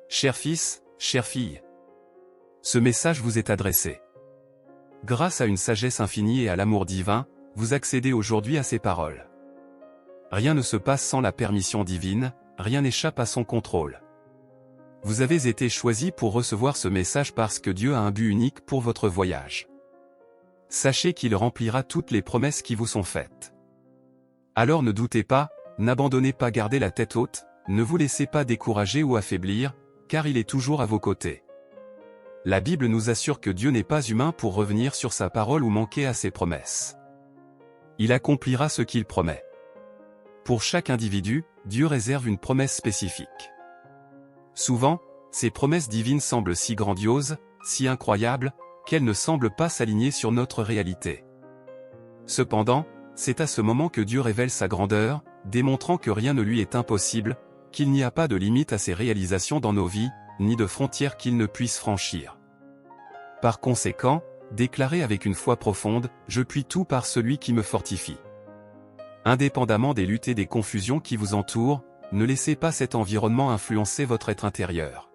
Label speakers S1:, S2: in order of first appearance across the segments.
S1: Cher fils, chère fille, ce message vous est adressé. Grâce à une sagesse infinie et à l'amour divin, vous accédez aujourd'hui à ces paroles. Rien ne se passe sans la permission divine, rien n'échappe à son contrôle. Vous avez été choisi pour recevoir ce message parce que Dieu a un but unique pour votre voyage. Sachez qu'il remplira toutes les promesses qui vous sont faites. Alors ne doutez pas, n'abandonnez pas, gardez la tête haute, ne vous laissez pas décourager ou affaiblir, car il est toujours à vos côtés. La Bible nous assure que Dieu n'est pas humain pour revenir sur sa parole ou manquer à ses promesses. Il accomplira ce qu'il promet. Pour chaque individu, Dieu réserve une promesse spécifique. Souvent, ces promesses divines semblent si grandioses, si incroyables, qu'elles ne semblent pas s'aligner sur notre réalité. Cependant, c'est à ce moment que Dieu révèle sa grandeur, démontrant que rien ne lui est impossible, qu'il n'y a pas de limite à ses réalisations dans nos vies, ni de frontières qu'il ne puisse franchir. Par conséquent, déclarez avec une foi profonde, « Je puis tout par celui qui me fortifie ». Indépendamment des luttes et des confusions qui vous entourent, ne laissez pas cet environnement influencer votre être intérieur.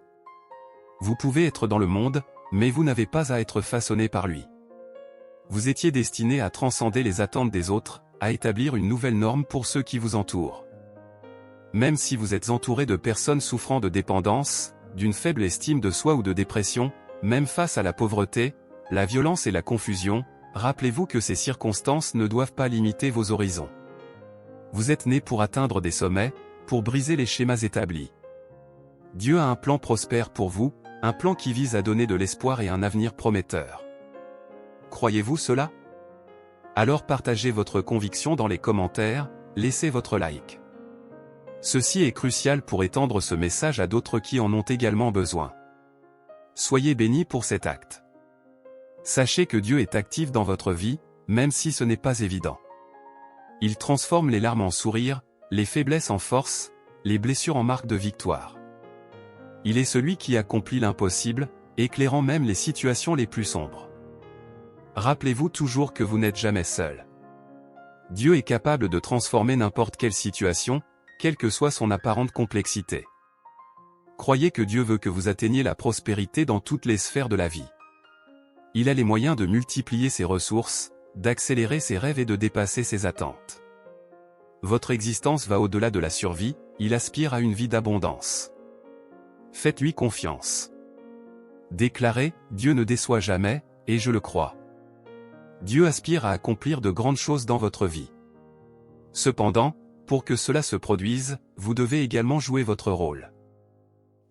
S1: Vous pouvez être dans le monde, mais vous n'avez pas à être façonné par lui. Vous étiez destiné à transcender les attentes des autres, à établir une nouvelle norme pour ceux qui vous entourent. Même si vous êtes entouré de personnes souffrant de dépendance, d'une faible estime de soi ou de dépression, même face à la pauvreté, la violence et la confusion, rappelez-vous que ces circonstances ne doivent pas limiter vos horizons. Vous êtes né pour atteindre des sommets, pour briser les schémas établis. Dieu a un plan prospère pour vous, un plan qui vise à donner de l'espoir et un avenir prometteur. Croyez-vous cela? Alors partagez votre conviction dans les commentaires, laissez votre like. Ceci est crucial pour étendre ce message à d'autres qui en ont également besoin. Soyez bénis pour cet acte. Sachez que Dieu est actif dans votre vie, même si ce n'est pas évident. Il transforme les larmes en sourires, les faiblesses en force, les blessures en marque de victoire. Il est celui qui accomplit l'impossible, éclairant même les situations les plus sombres. Rappelez-vous toujours que vous n'êtes jamais seul. Dieu est capable de transformer n'importe quelle situation, quelle que soit son apparente complexité. Croyez que Dieu veut que vous atteigniez la prospérité dans toutes les sphères de la vie. Il a les moyens de multiplier ses ressources, d'accélérer ses rêves et de dépasser ses attentes. Votre existence va au-delà de la survie, il aspire à une vie d'abondance. Faites-lui confiance. Déclarez, Dieu ne déçoit jamais, et je le crois. Dieu aspire à accomplir de grandes choses dans votre vie. Cependant, pour que cela se produise, vous devez également jouer votre rôle.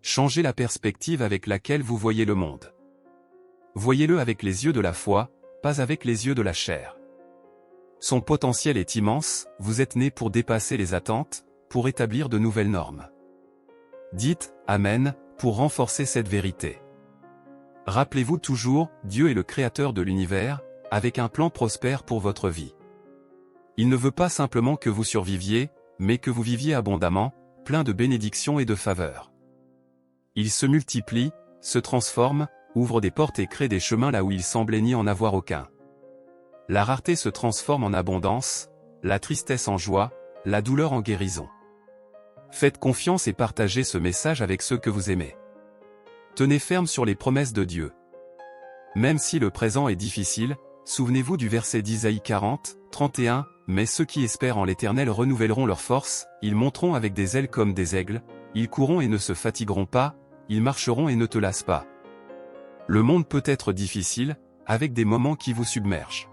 S1: Changez la perspective avec laquelle vous voyez le monde. Voyez-le avec les yeux de la foi, pas avec les yeux de la chair. Son potentiel est immense, vous êtes né pour dépasser les attentes, pour établir de nouvelles normes. Dites « Amen » pour renforcer cette vérité. Rappelez-vous toujours, Dieu est le créateur de l'univers, avec un plan prospère pour votre vie. Il ne veut pas simplement que vous surviviez, mais que vous viviez abondamment, plein de bénédictions et de faveurs. Il se multiplie, se transforme, ouvre des portes et crée des chemins là où il semblait n'y en avoir aucun. La rareté se transforme en abondance, la tristesse en joie, la douleur en guérison. Faites confiance et partagez ce message avec ceux que vous aimez. Tenez ferme sur les promesses de Dieu. Même si le présent est difficile, souvenez-vous du verset d'Isaïe 40, 31, « Mais ceux qui espèrent en l'Éternel renouvelleront leur force, ils monteront avec des ailes comme des aigles, ils courront et ne se fatigueront pas, ils marcheront et ne te lassent pas. » Le monde peut être difficile, avec des moments qui vous submergent.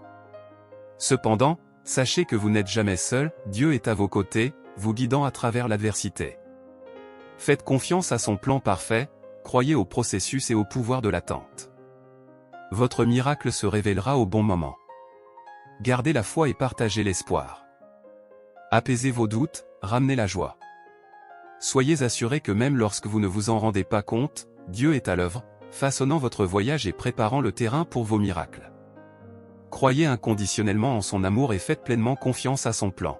S1: Cependant, sachez que vous n'êtes jamais seul, Dieu est à vos côtés, vous guidant à travers l'adversité. Faites confiance à son plan parfait, croyez au processus et au pouvoir de l'attente. Votre miracle se révélera au bon moment. Gardez la foi et partagez l'espoir. Apaisez vos doutes, ramenez la joie. Soyez assurés que même lorsque vous ne vous en rendez pas compte, Dieu est à l'œuvre, façonnant votre voyage et préparant le terrain pour vos miracles. Croyez inconditionnellement en son amour et faites pleinement confiance à son plan.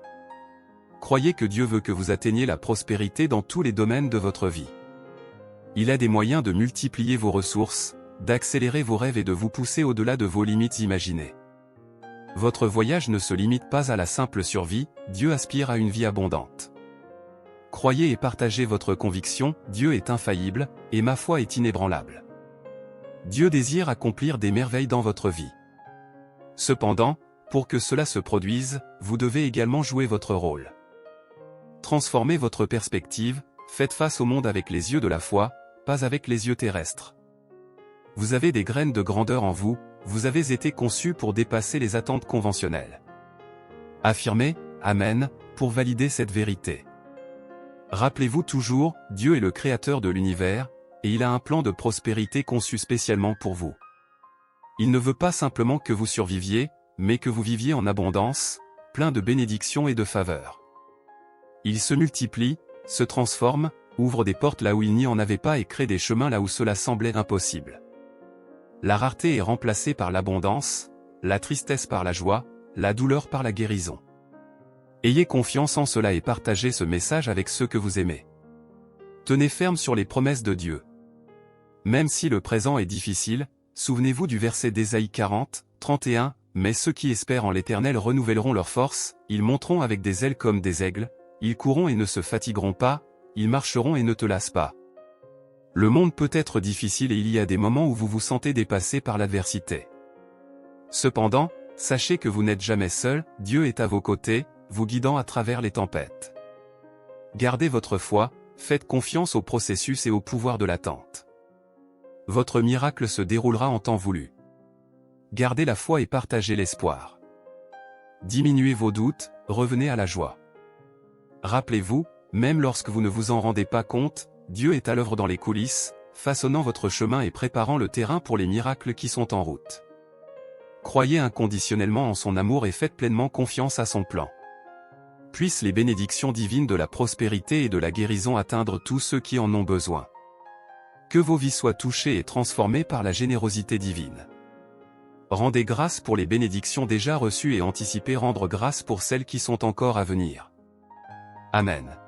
S1: Croyez que Dieu veut que vous atteigniez la prospérité dans tous les domaines de votre vie. Il a des moyens de multiplier vos ressources, d'accélérer vos rêves et de vous pousser au-delà de vos limites imaginées. Votre voyage ne se limite pas à la simple survie, Dieu aspire à une vie abondante. croyez et partagez votre conviction, Dieu est infaillible, et ma foi est inébranlable. Dieu désire accomplir des merveilles dans votre vie. Cependant, pour que cela se produise, vous devez également jouer votre rôle. Transformez votre perspective, faites face au monde avec les yeux de la foi, pas avec les yeux terrestres. Vous avez des graines de grandeur en vous, vous avez été conçus pour dépasser les attentes conventionnelles. Affirmez « Amen » pour valider cette vérité. Rappelez-vous toujours, Dieu est le créateur de l'univers, et il a un plan de prospérité conçu spécialement pour vous. Il ne veut pas simplement que vous surviviez, mais que vous viviez en abondance, plein de bénédictions et de faveurs. Il se multiplie, se transforme, ouvre des portes là où il n'y en avait pas et crée des chemins là où cela semblait impossible. La rareté est remplacée par l'abondance, la tristesse par la joie, la douleur par la guérison. Ayez confiance en cela et partagez ce message avec ceux que vous aimez. Tenez ferme sur les promesses de Dieu. Même si le présent est difficile, souvenez-vous du verset d'Ésaïe 40, 31, « Mais ceux qui espèrent en l'Éternel renouvelleront leur force, ils monteront avec des ailes comme des aigles, ils courront et ne se fatigueront pas, ils marcheront et ne te lassent pas. » Le monde peut être difficile et il y a des moments où vous vous sentez dépassé par l'adversité. Cependant, sachez que vous n'êtes jamais seul, Dieu est à vos côtés, vous guidant à travers les tempêtes. Gardez votre foi, faites confiance au processus et au pouvoir de l'attente. Votre miracle se déroulera en temps voulu. Gardez la foi et partagez l'espoir. Diminuez vos doutes, revenez à la joie. Rappelez-vous, même lorsque vous ne vous en rendez pas compte, Dieu est à l'œuvre dans les coulisses, façonnant votre chemin et préparant le terrain pour les miracles qui sont en route. Croyez inconditionnellement en son amour et faites pleinement confiance à son plan. Puissent les bénédictions divines de la prospérité et de la guérison atteindre tous ceux qui en ont besoin. Que vos vies soient touchées et transformées par la générosité divine. Rendez grâce pour les bénédictions déjà reçues et anticipez rendre grâce pour celles qui sont encore à venir. Amen.